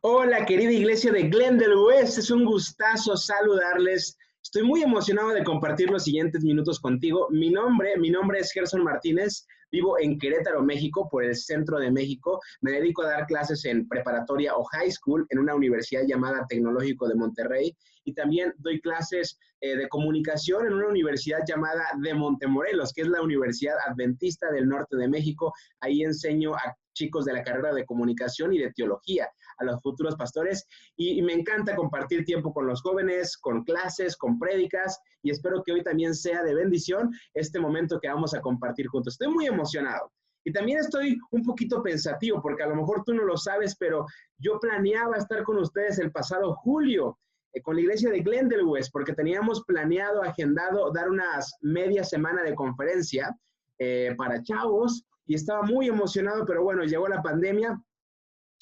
Hola, querida iglesia de Glendale West, es un gustazo saludarles. Estoy muy emocionado de compartir los siguientes minutos contigo. Mi nombre es Gerson Martínez, vivo en Querétaro, México, por el centro de México. Me dedico a dar clases en preparatoria o high school en una universidad llamada Tecnológico de Monterrey y también doy clases de comunicación en una universidad llamada de Montemorelos, que es la Universidad Adventista del Norte de México. Ahí enseño a chicos de la carrera de comunicación y de teología, a los futuros pastores, y me encanta compartir tiempo con los jóvenes, con clases, con prédicas, y espero que hoy también sea de bendición este momento que vamos a compartir juntos. Estoy muy emocionado. Y también estoy un poquito pensativo, porque a lo mejor tú no lo sabes, pero yo planeaba estar con ustedes el pasado julio, con la iglesia de Glendale West, porque teníamos planeado, agendado, dar unas media semana de conferencia para chavos, y estaba muy emocionado, pero bueno, llegó la pandemia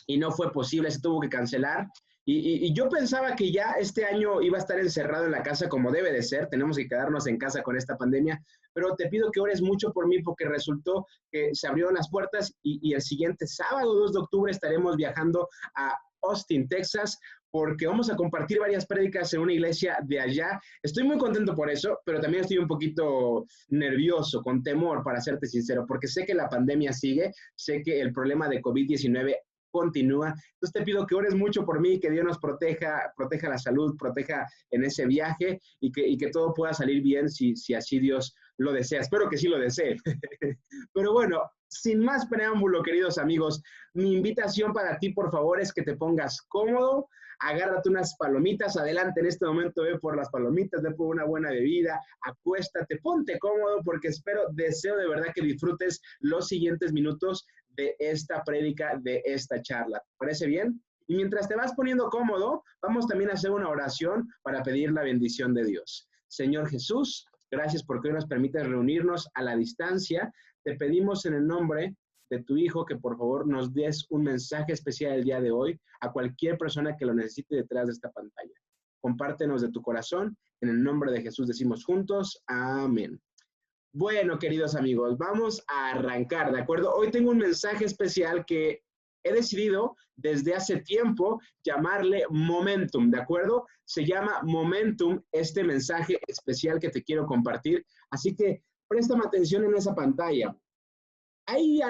y no fue posible, se tuvo que cancelar. Y yo pensaba que ya este año iba a estar encerrado en la casa como debe de ser, tenemos que quedarnos en casa con esta pandemia, pero te pido que ores mucho por mí porque resultó que se abrieron las puertas y el siguiente sábado 2 de octubre estaremos viajando a Austin, Texas, porque vamos a compartir varias prédicas en una iglesia de allá. Estoy muy contento por eso, pero también estoy un poquito nervioso, con temor, para serte sincero, porque sé que la pandemia sigue, sé que el problema de COVID-19 continúa. Entonces te pido que ores mucho por mí, que Dios nos proteja, proteja la salud, proteja en ese viaje y que todo pueda salir bien si así Dios lo desea. Espero que sí lo desee. Pero bueno, sin más preámbulo, queridos amigos, mi invitación para ti, por favor, es que te pongas cómodo, agárrate unas palomitas, adelante en este momento, ve por las palomitas, ve por una buena bebida, acuéstate, ponte cómodo, porque deseo de verdad que disfrutes los siguientes minutos de esta prédica, de esta charla. ¿Te parece bien? Y mientras te vas poniendo cómodo, vamos también a hacer una oración para pedir la bendición de Dios. Señor Jesús, gracias porque hoy nos permites reunirnos a la distancia. Te pedimos en el nombre de tu Hijo que por favor nos des un mensaje especial el día de hoy a cualquier persona que lo necesite detrás de esta pantalla. Compártenos de tu corazón. En el nombre de Jesús decimos juntos, amén. Bueno, queridos amigos, vamos a arrancar, ¿de acuerdo? Hoy tengo un mensaje especial que he decidido desde hace tiempo llamarle Momentum, ¿de acuerdo? Se llama Momentum este mensaje especial que te quiero compartir, así que préstame atención en esa pantalla. Hay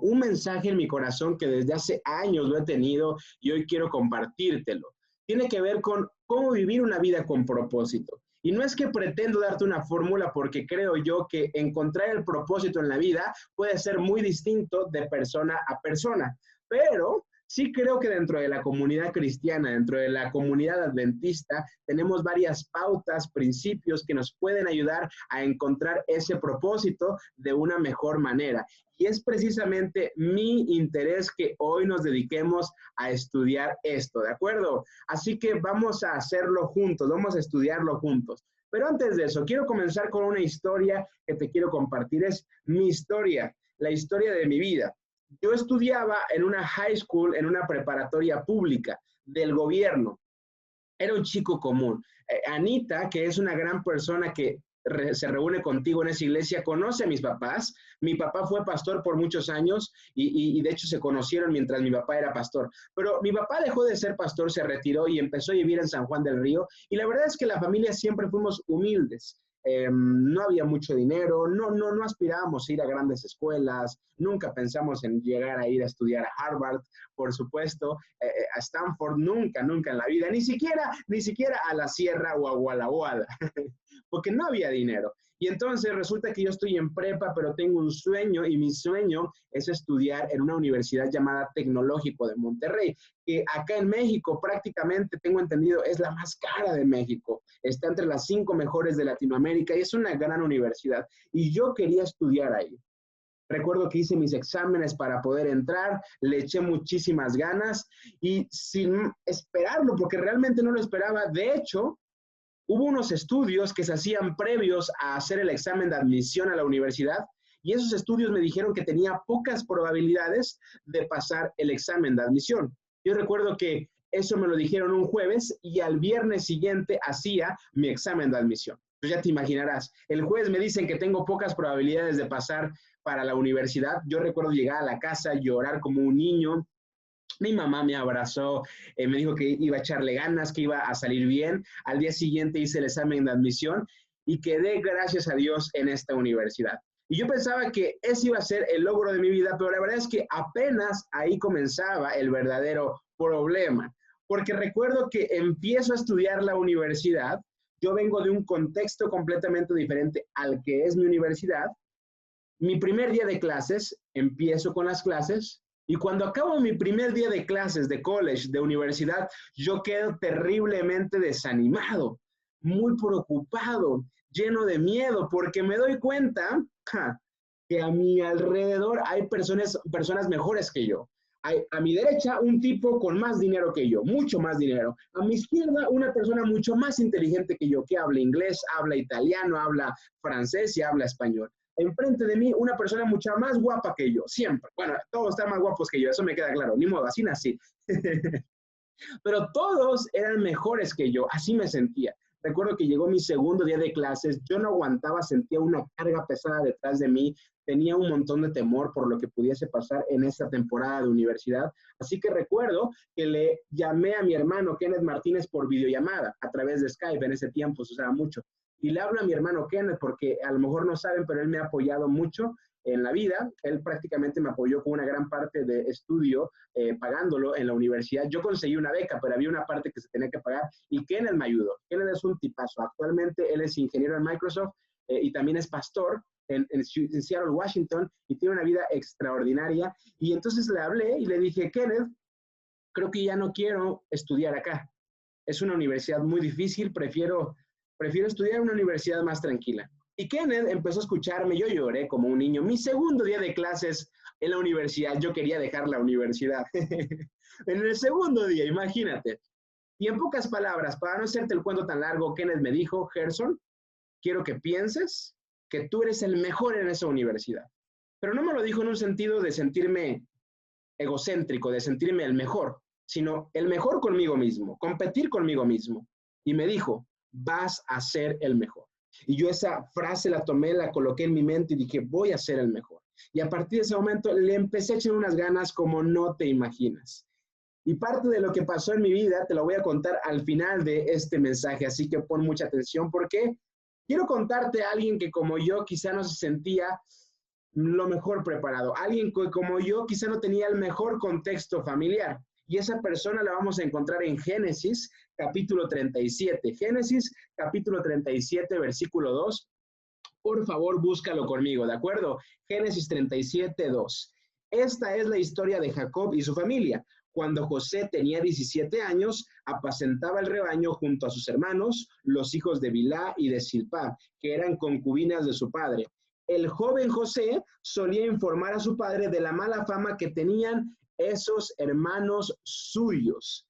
un mensaje en mi corazón que desde hace años lo he tenido y hoy quiero compartírtelo. Tiene que ver con cómo vivir una vida con propósito. Y no es que pretendo darte una fórmula porque creo yo que encontrar el propósito en la vida puede ser muy distinto de persona a persona, pero sí creo que dentro de la comunidad cristiana, dentro de la comunidad adventista, tenemos varias pautas, principios que nos pueden ayudar a encontrar ese propósito de una mejor manera. Y es precisamente mi interés que hoy nos dediquemos a estudiar esto, ¿de acuerdo? Así que vamos a hacerlo juntos, vamos a estudiarlo juntos. Pero antes de eso, quiero comenzar con una historia que te quiero compartir. Es mi historia, la historia de mi vida. Yo estudiaba en una high school, en una preparatoria pública del gobierno. Era un chico común. Anita, que es una gran persona que se reúne contigo en esa iglesia, conoce a mis papás. Mi papá fue pastor por muchos años y de hecho se conocieron mientras mi papá era pastor. Pero mi papá dejó de ser pastor, se retiró y empezó a vivir en San Juan del Río. Y la verdad es que la familia siempre fuimos humildes. No había mucho dinero, no aspirábamos a ir a grandes escuelas, nunca pensamos en llegar a ir a estudiar a Harvard, por supuesto, a Stanford, nunca en la vida, ni siquiera a la Sierra o a Walla Walla, porque no había dinero. Y entonces resulta que yo estoy en prepa, pero tengo un sueño y mi sueño es estudiar en una universidad llamada Tecnológico de Monterrey, que acá en México prácticamente, tengo entendido, es la más cara de México. Está entre las 5 mejores de Latinoamérica y es una gran universidad. Y yo quería estudiar ahí. Recuerdo que hice mis exámenes para poder entrar, le eché muchísimas ganas y sin esperarlo, porque realmente no lo esperaba. De hecho, hubo unos estudios que se hacían previos a hacer el examen de admisión a la universidad y esos estudios me dijeron que tenía pocas probabilidades de pasar el examen de admisión. Yo recuerdo que eso me lo dijeron un jueves y al viernes siguiente hacía mi examen de admisión. Pues ya te imaginarás, el jueves me dicen que tengo pocas probabilidades de pasar para la universidad. Yo recuerdo llegar a la casa, llorar como un niño, Mi mamá me abrazó, me dijo que iba a echarle ganas, que iba a salir bien. Al día siguiente hice el examen de admisión y quedé, gracias a Dios, en esta universidad. Y yo pensaba que ese iba a ser el logro de mi vida, pero la verdad es que apenas ahí comenzaba el verdadero problema. Porque recuerdo que empiezo a estudiar la universidad, yo vengo de un contexto completamente diferente al que es mi universidad. Mi primer día de clases, empiezo con las clases, y cuando acabo mi primer día de clases de college, de universidad, yo quedo terriblemente desanimado, muy preocupado, lleno de miedo, porque me doy cuenta que a mi alrededor hay personas mejores que yo. Hay a mi derecha un tipo con más dinero que yo, mucho más dinero. A mi izquierda una persona mucho más inteligente que yo, que habla inglés, habla italiano, habla francés y habla español. Enfrente de mí una persona mucho más guapa que yo, siempre. Bueno, todos están más guapos que yo, eso me queda claro, ni modo, así nací. Pero todos eran mejores que yo, así me sentía. Recuerdo que llegó mi segundo día de clases, yo no aguantaba, sentía una carga pesada detrás de mí, tenía un montón de temor por lo que pudiese pasar en esta temporada de universidad. Así que recuerdo que le llamé a mi hermano Kenneth Martínez por videollamada a través de Skype, en ese tiempo se usaba mucho. Y le hablo a mi hermano Kenneth porque a lo mejor no saben, pero él me ha apoyado mucho en la vida. Él prácticamente me apoyó con una gran parte de estudio, pagándolo en la universidad. Yo conseguí una beca, pero había una parte que se tenía que pagar y Kenneth me ayudó. Kenneth es un tipazo. Actualmente él es ingeniero en Microsoft y también es pastor en Seattle, Washington, y tiene una vida extraordinaria. Y entonces le hablé y le dije, Kenneth, creo que ya no quiero estudiar acá. Es una universidad muy difícil, prefiero estudiar en una universidad más tranquila. Y Kenneth empezó a escucharme, yo lloré como un niño. Mi segundo día de clases en la universidad, yo quería dejar la universidad. En el segundo día, imagínate. Y en pocas palabras, para no hacerte el cuento tan largo, Kenneth me dijo, Gerson, quiero que pienses que tú eres el mejor en esa universidad. Pero no me lo dijo en un sentido de sentirme egocéntrico, de sentirme el mejor, sino el mejor conmigo mismo, competir conmigo mismo. Y me dijo, vas a ser el mejor. Y yo esa frase la tomé, la coloqué en mi mente y dije, voy a ser el mejor. Y a partir de ese momento le empecé a echar unas ganas como no te imaginas. Y parte de lo que pasó en mi vida te lo voy a contar al final de este mensaje, así que pon mucha atención porque quiero contarte a alguien que como yo quizá no se sentía lo mejor preparado, alguien que como yo quizá no tenía el mejor contexto familiar. Y esa persona la vamos a encontrar en Génesis capítulo 37. Génesis capítulo 37, versículo 2. Por favor, búscalo conmigo, ¿de acuerdo? Génesis 37, 2. Esta es la historia de Jacob y su familia. Cuando José tenía 17 años, apacentaba el rebaño junto a sus hermanos, los hijos de Bilhá y de Silpá, que eran concubinas de su padre. El joven José solía informar a su padre de la mala fama que tenían esos hermanos suyos.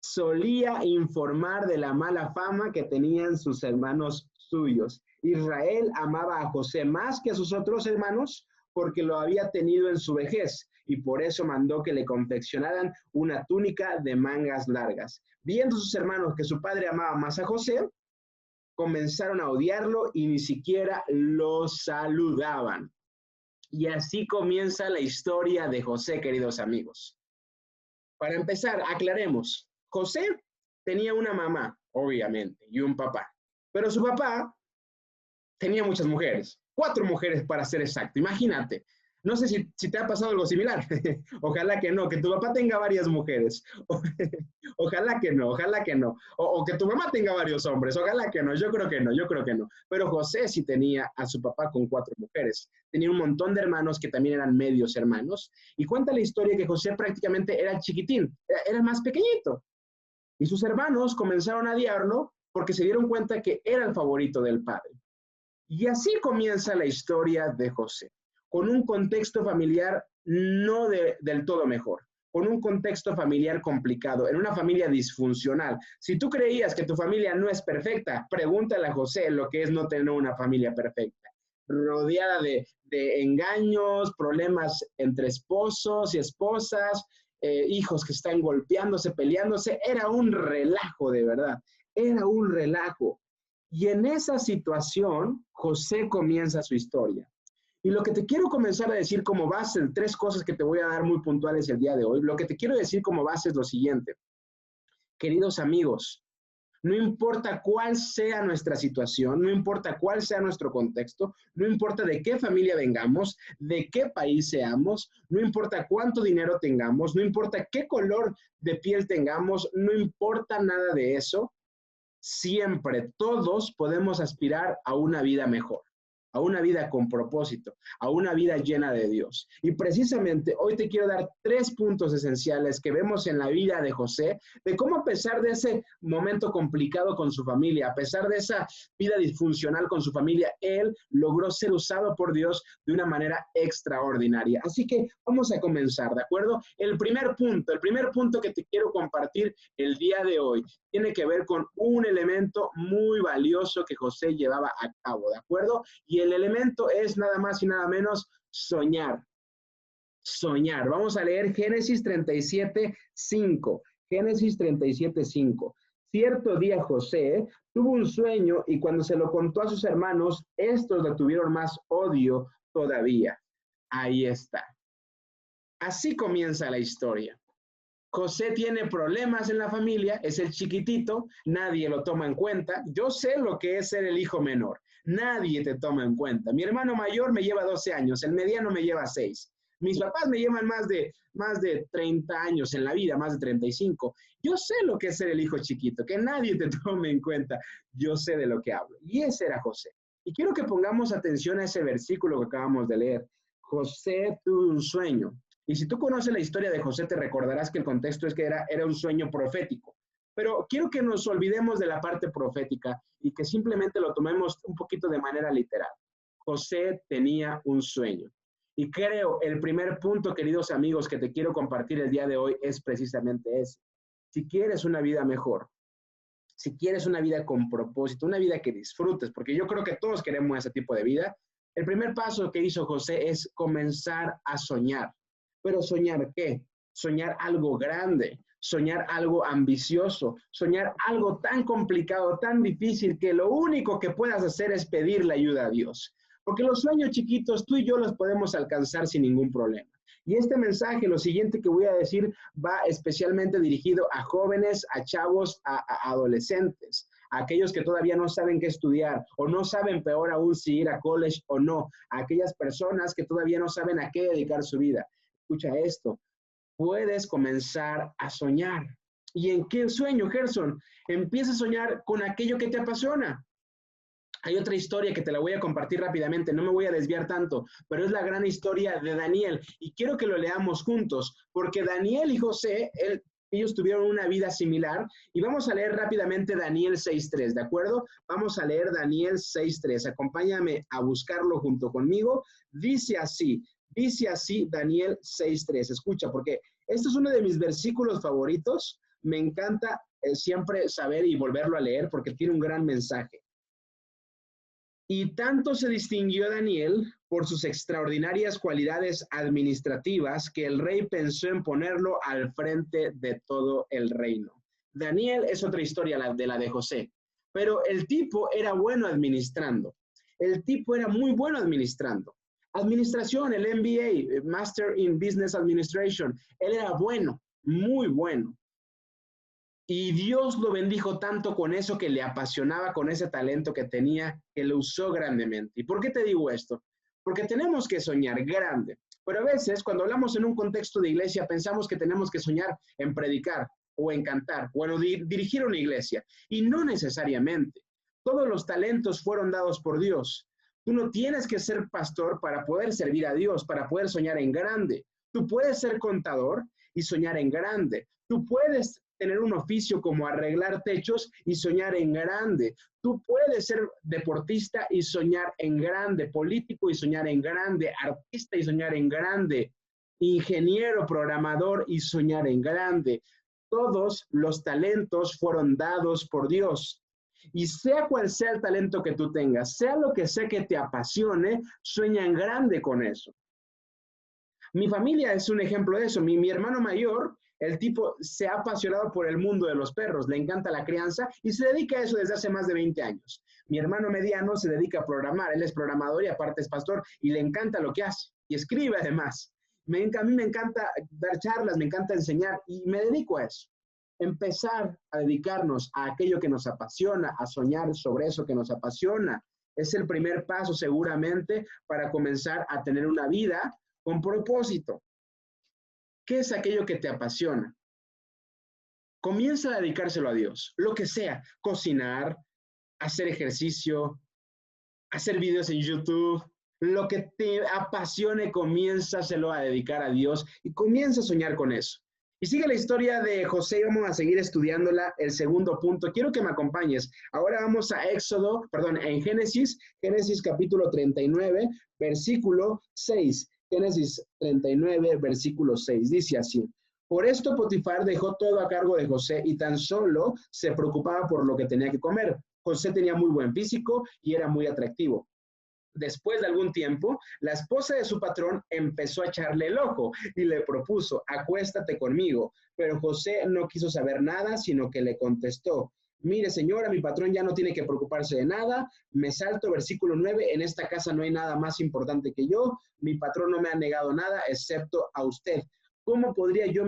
Solía informar de la mala fama que tenían sus hermanos suyos. Israel amaba a José más que a sus otros hermanos porque lo había tenido en su vejez y por eso mandó que le confeccionaran una túnica de mangas largas. Viendo sus hermanos que su padre amaba más a José, comenzaron a odiarlo y ni siquiera lo saludaban. Y así comienza la historia de José, queridos amigos. Para empezar, aclaremos. José tenía una mamá, obviamente, y un papá. Pero su papá tenía muchas mujeres, 4 mujeres para ser exacto. Imagínate, no sé si te ha pasado algo similar. Ojalá que no, que tu papá tenga varias mujeres. Ojalá que no, ojalá que no. O que tu mamá tenga varios hombres. Ojalá que no, yo creo que no, yo creo que no. Pero José sí tenía a su papá con 4 mujeres. Tenía un montón de hermanos que también eran medios hermanos. Y cuenta la historia que José prácticamente era chiquitín, era más pequeñito. Y sus hermanos comenzaron a odiarlo porque se dieron cuenta que era el favorito del padre. Y así comienza la historia de José, con un contexto familiar no del todo mejor, con un contexto familiar complicado, en una familia disfuncional. Si tú creías que tu familia no es perfecta, pregúntale a José lo que es no tener una familia perfecta, rodeada de engaños, problemas entre esposos y esposas, hijos que están golpeándose, peleándose. Era un relajo, de verdad, era un relajo. Y en esa situación, José comienza su historia. Y lo que te quiero comenzar a decir como base, tres cosas que te voy a dar muy puntuales el día de hoy, lo que te quiero decir como base es lo siguiente. Queridos amigos, no importa cuál sea nuestra situación, no importa cuál sea nuestro contexto, no importa de qué familia vengamos, de qué país seamos, no importa cuánto dinero tengamos, no importa qué color de piel tengamos, no importa nada de eso, siempre todos podemos aspirar a una vida mejor, a una vida con propósito, a una vida llena de Dios. Y precisamente hoy te quiero dar 3 puntos esenciales que vemos en la vida de José, de cómo a pesar de ese momento complicado con su familia, a pesar de esa vida disfuncional con su familia, él logró ser usado por Dios de una manera extraordinaria. Así que vamos a comenzar, ¿de acuerdo? El primer punto que te quiero compartir el día de hoy tiene que ver con un elemento muy valioso que José llevaba a cabo, ¿de acuerdo? Y el elemento es nada más y nada menos soñar. Soñar. Vamos a leer Génesis 37:5. Génesis 37:5. Cierto día José tuvo un sueño y cuando se lo contó a sus hermanos, estos le tuvieron más odio todavía. Ahí está. Así comienza la historia. José tiene problemas en la familia, es el chiquitito, nadie lo toma en cuenta. Yo sé lo que es ser el hijo menor, nadie te toma en cuenta. Mi hermano mayor me lleva 12 años, el mediano me lleva 6. Mis papás me llevan más de 30 años en la vida, más de 35. Yo sé lo que es ser el hijo chiquito, que nadie te tome en cuenta. Yo sé de lo que hablo. Y ese era José. Y quiero que pongamos atención a ese versículo que acabamos de leer. José tuvo un sueño. Y si tú conoces la historia de José, te recordarás que el contexto es que era un sueño profético. Pero quiero que nos olvidemos de la parte profética y que simplemente lo tomemos un poquito de manera literal. José tenía un sueño. Y creo el primer punto, queridos amigos, que te quiero compartir el día de hoy es precisamente ese. Si quieres una vida mejor, si quieres una vida con propósito, una vida que disfrutes, porque yo creo que todos queremos ese tipo de vida, el primer paso que hizo José es comenzar a soñar. Pero ¿soñar qué? Soñar algo grande, soñar algo ambicioso, soñar algo tan complicado, tan difícil, que lo único que puedas hacer es pedirle ayuda a Dios. Porque los sueños chiquitos, tú y yo los podemos alcanzar sin ningún problema. Y este mensaje, lo siguiente que voy a decir, va especialmente dirigido a jóvenes, a chavos, a adolescentes, a aquellos que todavía no saben qué estudiar o no saben, peor aún, si ir a college o no, a aquellas personas que todavía no saben a qué dedicar su vida. Escucha esto, puedes comenzar a soñar. ¿Y en qué sueño, Gerson? Empieza a soñar con aquello que te apasiona. Hay otra historia que te la voy a compartir rápidamente, no me voy a desviar tanto, pero es la gran historia de Daniel y quiero que lo leamos juntos, porque Daniel y José, ellos tuvieron una vida similar y vamos a leer rápidamente Daniel 6:3, ¿de acuerdo? Vamos a leer Daniel 6:3, acompáñame a buscarlo junto conmigo. Dice así Daniel 6:3, escucha, porque este es uno de mis versículos favoritos, me encanta siempre saber y volverlo a leer porque tiene un gran mensaje. Y tanto se distinguió Daniel por sus extraordinarias cualidades administrativas que el rey pensó en ponerlo al frente de todo el reino. Daniel es otra historia de la de José, pero el tipo era bueno administrando. El tipo era muy bueno administrando. Administración, el MBA, Master in Business Administration, él era bueno, muy bueno. Y Dios lo bendijo tanto con eso que le apasionaba, con ese talento que tenía, que lo usó grandemente. ¿Y por qué te digo esto? Porque tenemos que soñar grande. Pero a veces, cuando hablamos en un contexto de iglesia, pensamos que tenemos que soñar en predicar o en cantar o en dirigir una iglesia. Y no necesariamente. Todos los talentos fueron dados por Dios. Tú no tienes que ser pastor para poder servir a Dios, para poder soñar en grande. Tú puedes ser contador y soñar en grande. Tú puedes tener un oficio como arreglar techos y soñar en grande. Tú puedes ser deportista y soñar en grande, político y soñar en grande, artista y soñar en grande, ingeniero, programador y soñar en grande. Todos los talentos fueron dados por Dios. Y sea cual sea el talento que tú tengas, sea lo que sea que te apasione, sueña en grande con eso. Mi familia es un ejemplo de eso. Mi hermano mayor, el tipo se ha apasionado por el mundo de los perros, le encanta la crianza y se dedica a eso desde hace más de 20 años. Mi hermano mediano se dedica a programar, él es programador y aparte es pastor y le encanta lo que hace y escribe además. A mí me encanta dar charlas, me encanta enseñar y me dedico a eso. Empezar a dedicarnos a aquello que nos apasiona, a soñar sobre eso que nos apasiona, es el primer paso seguramente para comenzar a tener una vida con propósito. ¿Qué es aquello que te apasiona? Comienza a dedicárselo a Dios, lo que sea, cocinar, hacer ejercicio, hacer videos en YouTube, lo que te apasione, comiénzaselo a dedicar a Dios y comienza a soñar con eso. Y sigue la historia de José, vamos a seguir estudiándola, el segundo punto. Quiero que me acompañes. Ahora vamos a en Génesis capítulo 39, versículo 6. Génesis 39, versículo 6. Dice así: por esto Potifar dejó todo a cargo de José y tan solo se preocupaba por lo que tenía que comer. José tenía muy buen físico y era muy atractivo. Después de algún tiempo, la esposa de su patrón empezó a echarle el ojo y le propuso: acuéstate conmigo. Pero José no quiso saber nada, sino que le contestó: mire, señora, mi patrón ya no tiene que preocuparse de nada. Me salto, versículo 9, en esta casa no hay nada más importante que yo. Mi patrón no me ha negado nada, excepto a usted. ¿Cómo podría yo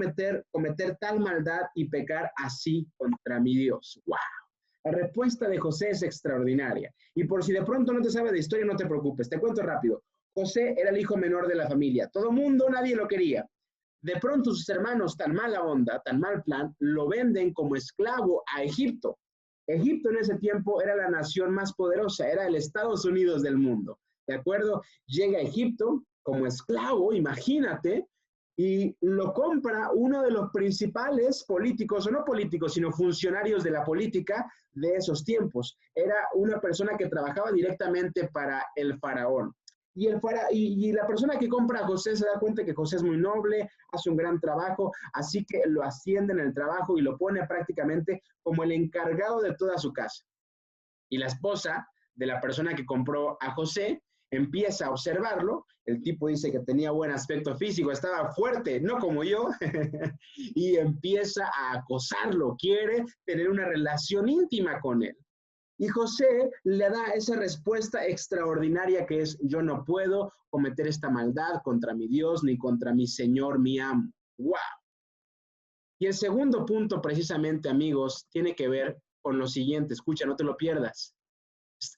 cometer tal maldad y pecar así contra mi Dios? ¡Wow! La respuesta de José es extraordinaria. Y por si de pronto no te sabes de historia, no te preocupes. Te cuento rápido. José era el hijo menor de la familia. Todo mundo, nadie lo quería. De pronto sus hermanos, tan mala onda, tan mal plan, lo venden como esclavo a Egipto. Egipto en ese tiempo era la nación más poderosa, era el Estados Unidos del mundo. ¿De acuerdo? Llega a Egipto como esclavo, imagínate, y lo compra uno de los principales políticos, o no políticos, sino funcionarios de la política de esos tiempos. Era una persona que trabajaba directamente para el faraón. Y la persona que compra a José se da cuenta que José es muy noble, hace un gran trabajo, así que lo asciende en el trabajo y lo pone prácticamente como el encargado de toda su casa. Y la esposa de la persona que compró a José empieza a observarlo. El tipo dice que tenía buen aspecto físico, estaba fuerte, no como yo, y empieza a acosarlo, quiere tener una relación íntima con él. Y José le da esa respuesta extraordinaria que es: yo no puedo cometer esta maldad contra mi Dios ni contra mi Señor, mi amo. ¡Wow! Y el segundo punto, precisamente, amigos, tiene que ver con lo siguiente. Escucha, no te lo pierdas.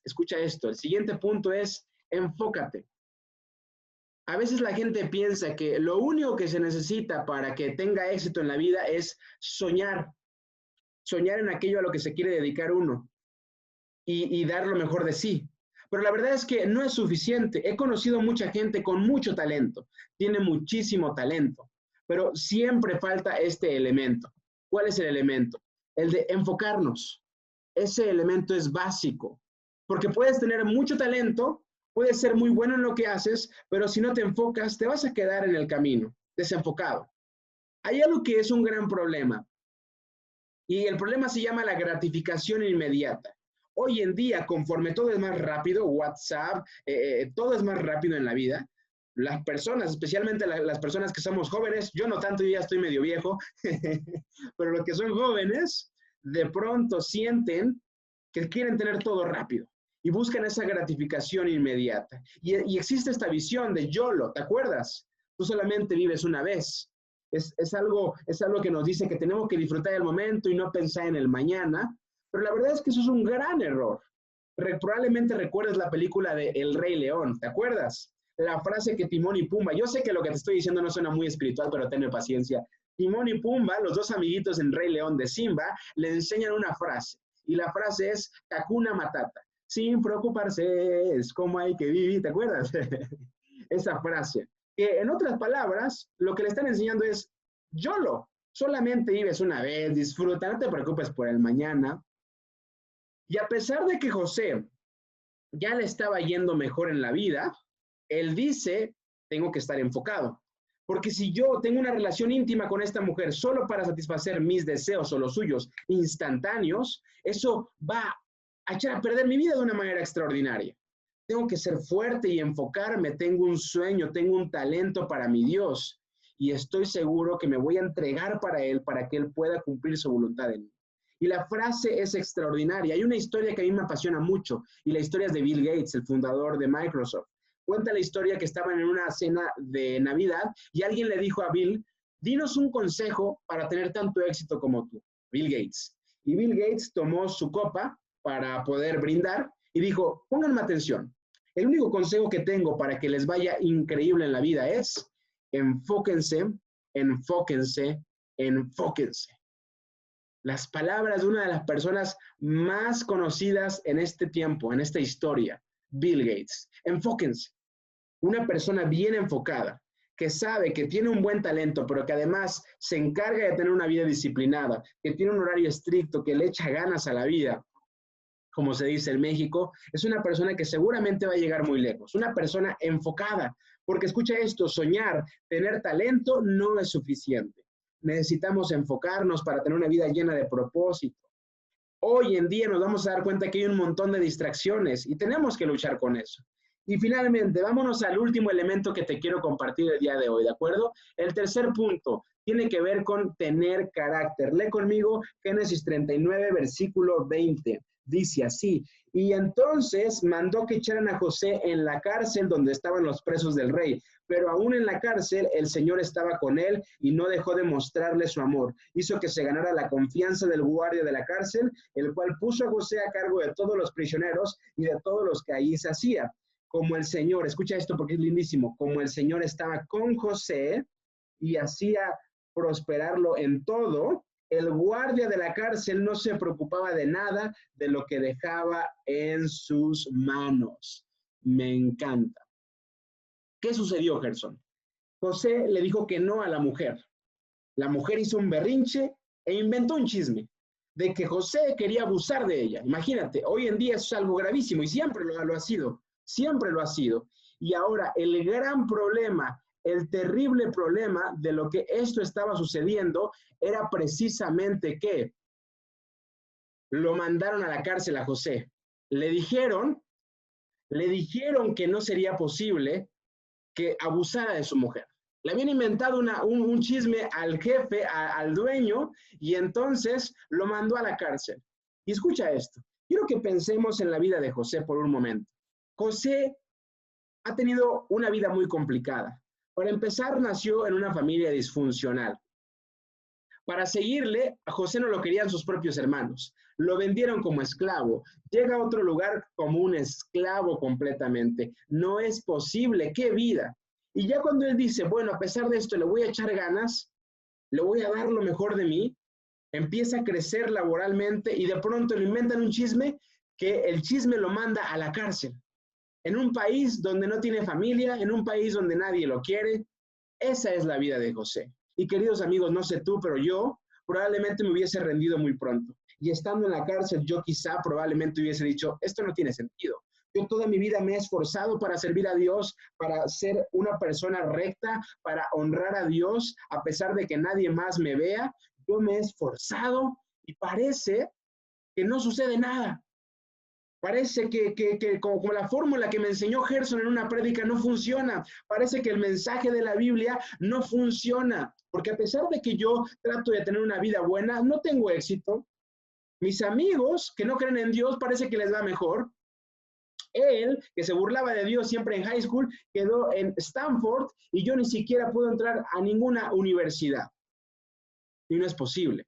Escucha esto. El siguiente punto es: enfócate. A veces la gente piensa que lo único que se necesita para que tenga éxito en la vida es soñar. Soñar en aquello a lo que se quiere dedicar uno. Y dar lo mejor de sí. Pero la verdad es que no es suficiente. He conocido mucha gente con mucho talento, tiene muchísimo talento, pero siempre falta este elemento. ¿Cuál es el elemento? El de enfocarnos. Ese elemento es básico, porque puedes tener mucho talento, puedes ser muy bueno en lo que haces, pero si no te enfocas, te vas a quedar en el camino, desenfocado. Hay algo que es un gran problema, y el problema se llama la gratificación inmediata. Hoy en día, conforme todo es más rápido, WhatsApp, todo es más rápido en la vida, las personas, especialmente las personas que somos jóvenes, yo no tanto, yo ya estoy medio viejo, pero los que son jóvenes, de pronto sienten que quieren tener todo rápido y buscan esa gratificación inmediata. Y existe esta visión de YOLO, ¿te acuerdas? Tú solamente vives una vez. Es algo que nos dice que tenemos que disfrutar el momento y no pensar en el mañana, pero la verdad es que eso es un gran error. Probablemente recuerdes la película de El Rey León, ¿te acuerdas? La frase que Timón y Pumba, yo sé que lo que te estoy diciendo no suena muy espiritual, pero tenme paciencia. Timón y Pumba, los dos amiguitos en Rey León de Simba, le enseñan una frase, y la frase es Hakuna Matata. Sin preocuparse es como hay que vivir, ¿te acuerdas? Esa frase. Que en otras palabras, lo que le están enseñando es YOLO, solamente vives una vez, disfruta, no te preocupes por el mañana. Y a pesar de que José ya le estaba yendo mejor en la vida, él dice: tengo que estar enfocado. Porque si yo tengo una relación íntima con esta mujer solo para satisfacer mis deseos o los suyos instantáneos, eso va a echar a perder mi vida de una manera extraordinaria. Tengo que ser fuerte y enfocarme. Tengo un sueño, tengo un talento para mi Dios. Y estoy seguro que me voy a entregar para Él, para que Él pueda cumplir su voluntad en mí. Y la frase es extraordinaria. Hay una historia que a mí me apasiona mucho, y la historia es de Bill Gates, el fundador de Microsoft. Cuenta la historia que estaban en una cena de Navidad y alguien le dijo a Bill, dinos un consejo para tener tanto éxito como tú, Bill Gates. Y Bill Gates tomó su copa para poder brindar y dijo, pónganme atención, el único consejo que tengo para que les vaya increíble en la vida es enfóquense, enfóquense, enfóquense. Las palabras de una de las personas más conocidas en este tiempo, en esta historia, Bill Gates. Enfóquense. Una persona bien enfocada, que sabe que tiene un buen talento, pero que además se encarga de tener una vida disciplinada, que tiene un horario estricto, que le echa ganas a la vida, como se dice en México, es una persona que seguramente va a llegar muy lejos, una persona enfocada, porque escucha esto, soñar, tener talento no es suficiente. Necesitamos enfocarnos para tener una vida llena de propósito. Hoy en día nos vamos a dar cuenta que hay un montón de distracciones y tenemos que luchar con eso. Y finalmente, vámonos al último elemento que te quiero compartir el día de hoy, ¿de acuerdo? El tercer punto tiene que ver con tener carácter. Lee conmigo Génesis 39, versículo 20. Dice así, y entonces mandó que echaran a José en la cárcel donde estaban los presos del rey, pero aún en la cárcel el Señor estaba con él y no dejó de mostrarle su amor. Hizo que se ganara la confianza del guardia de la cárcel, el cual puso a José a cargo de todos los prisioneros y de todos los que allí se hacía. Como el Señor, escucha esto porque es lindísimo, como el Señor estaba con José y hacía prosperarlo en todo, el guardia de la cárcel no se preocupaba de nada de lo que dejaba en sus manos. Me encanta. ¿Qué sucedió, Gerson? José le dijo que no a la mujer. La mujer hizo un berrinche e inventó un chisme de que José quería abusar de ella. Imagínate, hoy en día es algo gravísimo y siempre lo ha sido, siempre lo ha sido. Y ahora el gran problema, el terrible problema de lo que esto estaba sucediendo era precisamente que lo mandaron a la cárcel a José. Le dijeron que no sería posible que abusara de su mujer. Le habían inventado un chisme al jefe, al dueño, y entonces lo mandó a la cárcel. Y escucha esto. Quiero que pensemos en la vida de José por un momento. José ha tenido una vida muy complicada. Para empezar, nació en una familia disfuncional. Para seguirle, a José no lo querían sus propios hermanos. Lo vendieron como esclavo. Llega a otro lugar como un esclavo completamente. No es posible. ¡Qué vida! Y ya cuando él dice, bueno, a pesar de esto, le voy a echar ganas, le voy a dar lo mejor de mí, empieza a crecer laboralmente y de pronto le inventan un chisme que el chisme lo manda a la cárcel. En un país donde no tiene familia, en un país donde nadie lo quiere. Esa es la vida de José. Y queridos amigos, no sé tú, pero yo probablemente me hubiese rendido muy pronto. Y estando en la cárcel, yo quizá probablemente hubiese dicho, esto no tiene sentido. Yo toda mi vida me he esforzado para servir a Dios, para ser una persona recta, para honrar a Dios, a pesar de que nadie más me vea. Yo me he esforzado y parece que no sucede nada. Parece que como la fórmula que me enseñó Gerson en una prédica no funciona. Parece que el mensaje de la Biblia no funciona. Porque a pesar de que yo trato de tener una vida buena, no tengo éxito. Mis amigos que no creen en Dios parece que les va mejor. Él, que se burlaba de Dios siempre en high school, quedó en Stanford y yo ni siquiera puedo entrar a ninguna universidad. Y no es posible.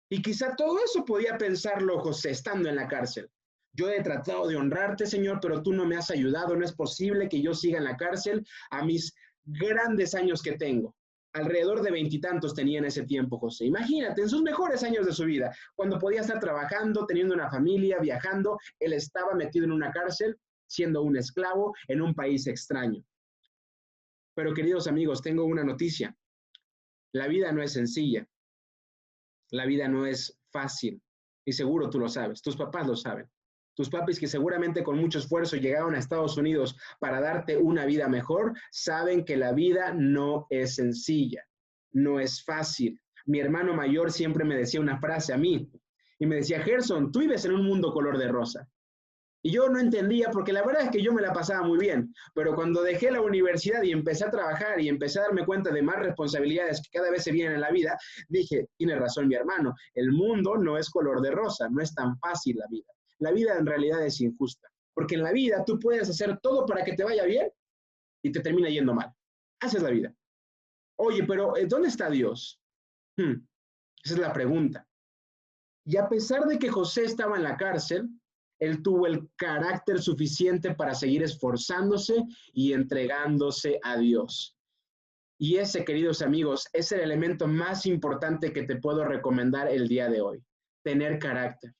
Y quizá todo eso podía pensarlo José estando en la cárcel. Yo he tratado de honrarte, Señor, pero tú no me has ayudado. No es posible que yo siga en la cárcel a mis grandes años que tengo. Alrededor de 20 y tantos tenía en ese tiempo José. Imagínate, en sus mejores años de su vida, cuando podía estar trabajando, teniendo una familia, viajando, él estaba metido en una cárcel, siendo un esclavo en un país extraño. Pero queridos amigos, tengo una noticia. La vida no es sencilla. La vida no es fácil. Y seguro tú lo sabes, tus papás lo saben. Tus papis que seguramente con mucho esfuerzo llegaron a Estados Unidos para darte una vida mejor, saben que la vida no es sencilla, no es fácil. Mi hermano mayor siempre me decía una frase a mí y me decía, Gerson, tú vives en un mundo color de rosa. Y yo no entendía, porque la verdad es que yo me la pasaba muy bien, pero cuando dejé la universidad y empecé a trabajar y empecé a darme cuenta de más responsabilidades que cada vez se vienen en la vida, dije, tiene razón mi hermano, el mundo no es color de rosa, no es tan fácil la vida. La vida en realidad es injusta, porque en la vida tú puedes hacer todo para que te vaya bien y te termina yendo mal. Esa es la vida. Oye, pero ¿dónde está Dios? Esa es la pregunta. Y a pesar de que José estaba en la cárcel, él tuvo el carácter suficiente para seguir esforzándose y entregándose a Dios. Y ese, queridos amigos, es el elemento más importante que te puedo recomendar el día de hoy, tener carácter.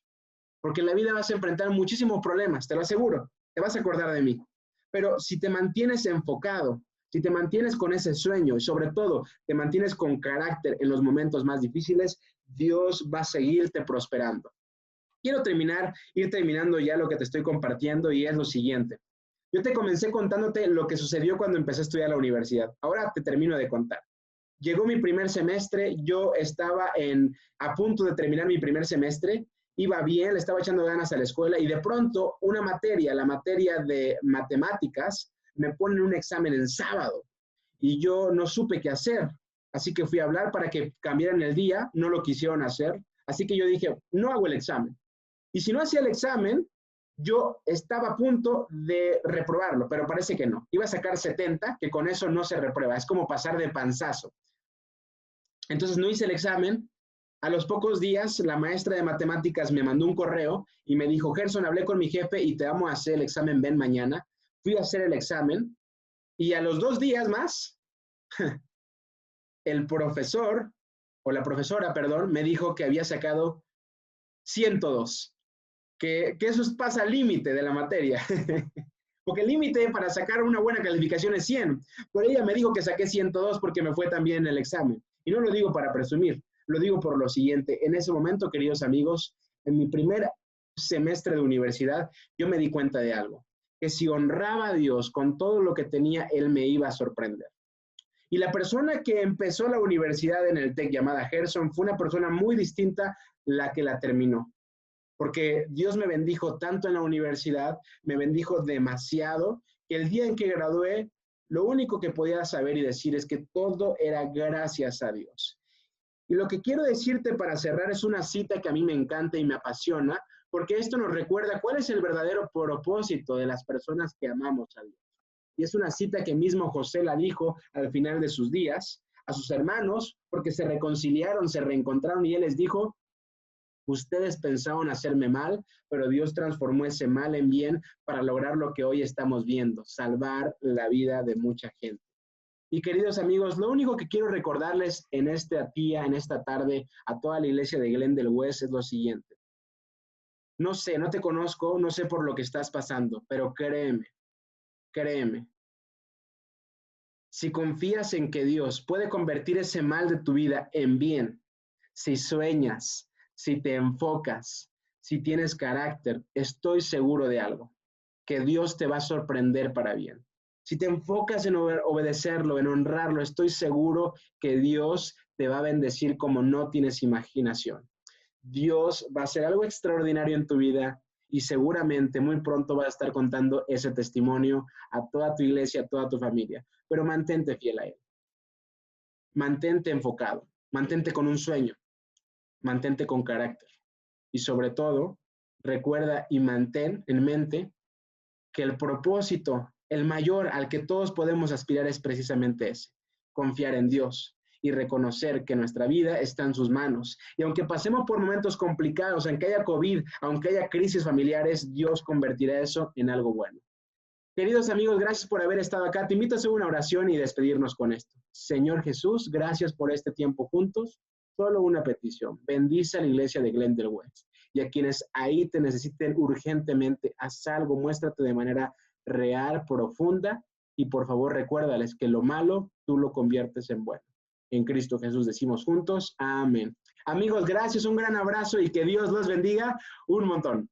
Porque en la vida vas a enfrentar muchísimos problemas, te lo aseguro, te vas a acordar de mí. Pero si te mantienes enfocado, si te mantienes con ese sueño y sobre todo te mantienes con carácter en los momentos más difíciles, Dios va a seguirte prosperando. Quiero ir terminando ya lo que te estoy compartiendo y es lo siguiente. Yo te comencé contándote lo que sucedió cuando empecé a estudiar la universidad. Ahora te termino de contar. Llegó mi primer semestre, yo estaba a punto de terminar mi primer semestre, iba bien, le estaba echando ganas a la escuela y de pronto una materia, la materia de matemáticas, me ponen un examen en sábado y yo no supe qué hacer. Así que fui a hablar para que cambiaran el día, no lo quisieron hacer. Así que yo dije, no hago el examen. Y si no hacía el examen, yo estaba a punto de reprobarlo, pero parece que no. Iba a sacar 70, que con eso no se reprueba, es como pasar de panzazo. Entonces no hice el examen. A los pocos días, la maestra de matemáticas me mandó un correo y me dijo, Gerson, hablé con mi jefe y te vamos a hacer el examen, ven mañana. Fui a hacer el examen y a los 2 días más, el profesor, o la profesora, perdón, me dijo que había sacado 102, que eso pasa al límite de la materia. Porque el límite para sacar una buena calificación es 100. Pero ella me dijo que saqué 102 porque me fue tan bien en el examen. Y no lo digo para presumir, lo digo por lo siguiente. En ese momento, queridos amigos, en mi primer semestre de universidad, yo me di cuenta de algo. Que si honraba a Dios con todo lo que tenía, Él me iba a sorprender. Y la persona que empezó la universidad en el TEC llamada Gerson fue una persona muy distinta la que la terminó. Porque Dios me bendijo tanto en la universidad, me bendijo demasiado, que el día en que gradué, lo único que podía saber y decir es que todo era gracias a Dios. Y lo que quiero decirte para cerrar es una cita que a mí me encanta y me apasiona, porque esto nos recuerda cuál es el verdadero propósito de las personas que amamos a Dios. Y es una cita que mismo José la dijo al final de sus días a sus hermanos, porque se reconciliaron, se reencontraron y él les dijo, ustedes pensaban hacerme mal, pero Dios transformó ese mal en bien para lograr lo que hoy estamos viendo, salvar la vida de mucha gente. Y queridos amigos, lo único que quiero recordarles en esta tarde, a toda la iglesia de Glendale West es lo siguiente. No sé, no te conozco, no sé por lo que estás pasando, pero créeme. Si confías en que Dios puede convertir ese mal de tu vida en bien, si sueñas, si te enfocas, si tienes carácter, estoy seguro de algo, que Dios te va a sorprender para bien. Si te enfocas en obedecerlo, en honrarlo, estoy seguro que Dios te va a bendecir como no tienes imaginación. Dios va a hacer algo extraordinario en tu vida y seguramente muy pronto vas a estar contando ese testimonio a toda tu iglesia, a toda tu familia. Pero mantente fiel a Él. Mantente enfocado, mantente con un sueño. Mantente con carácter y sobre todo, recuerda y mantén en mente que el propósito, el mayor al que todos podemos aspirar es precisamente ese, confiar en Dios y reconocer que nuestra vida está en sus manos. Y aunque pasemos por momentos complicados, aunque haya COVID, aunque haya crisis familiares, Dios convertirá eso en algo bueno. Queridos amigos, gracias por haber estado acá. Te invito a hacer una oración y despedirnos con esto. Señor Jesús, gracias por este tiempo juntos. Solo una petición. Bendice a la iglesia de Glendale West. Y a quienes ahí te necesiten urgentemente, haz algo, muéstrate de manera real, profunda. Y por favor recuérdales que lo malo tú lo conviertes en bueno. En Cristo Jesús decimos juntos, amén. Amigos, gracias, un gran abrazo y que Dios los bendiga un montón.